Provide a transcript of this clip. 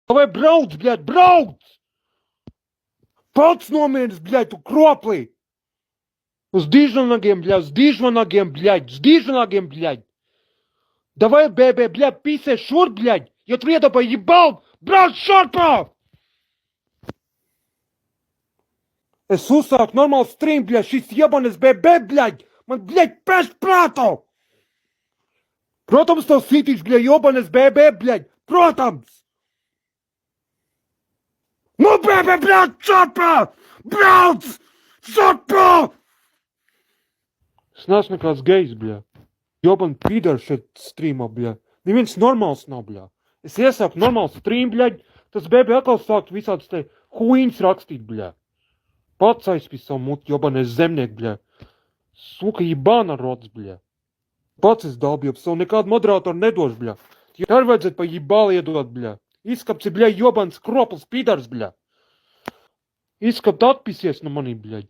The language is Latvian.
Давай брauc, блядь, брauc! Pats nomieris, блядь, tu kroplī! С дижногiem, блядь, с дижногiem, блядь, с дижногiem, блядь! Давай, бебе, блядь, писай шур, блядь! Я тебе поебал! Брат, шорпа! Es uzsāku normālu stream, блядь, šis jebanis bebē, блядь! Man, блядь, pēst prātu! Protams, tev sītīgs, блядь, jebanis bebē, блядь! Protams! Nu, bebē, блядь, šorpā! Brauc! Šorpā! Es neesmu nekāds gejs, bļā. Joban pīdar šeit strīmā, bļā. Neviens normāls nav, bļā. Es iesāku normālu stream, bļā. Tas bēbē atkal sākt visāds te huīns rakstīt, bļā. Pats aizpīs savu muti, jobanais zemniek, bļā. Suka jebāna rods, bļā. Pats es dalbjop, savu nekādu moderātoru nedošu, bļā. Tā ir vajadzētu pa jebāli iedot, bļā. Izskapci, bļā, jobans kropls pīdars, bļā. Izskapt atpīsies no manī, bļā.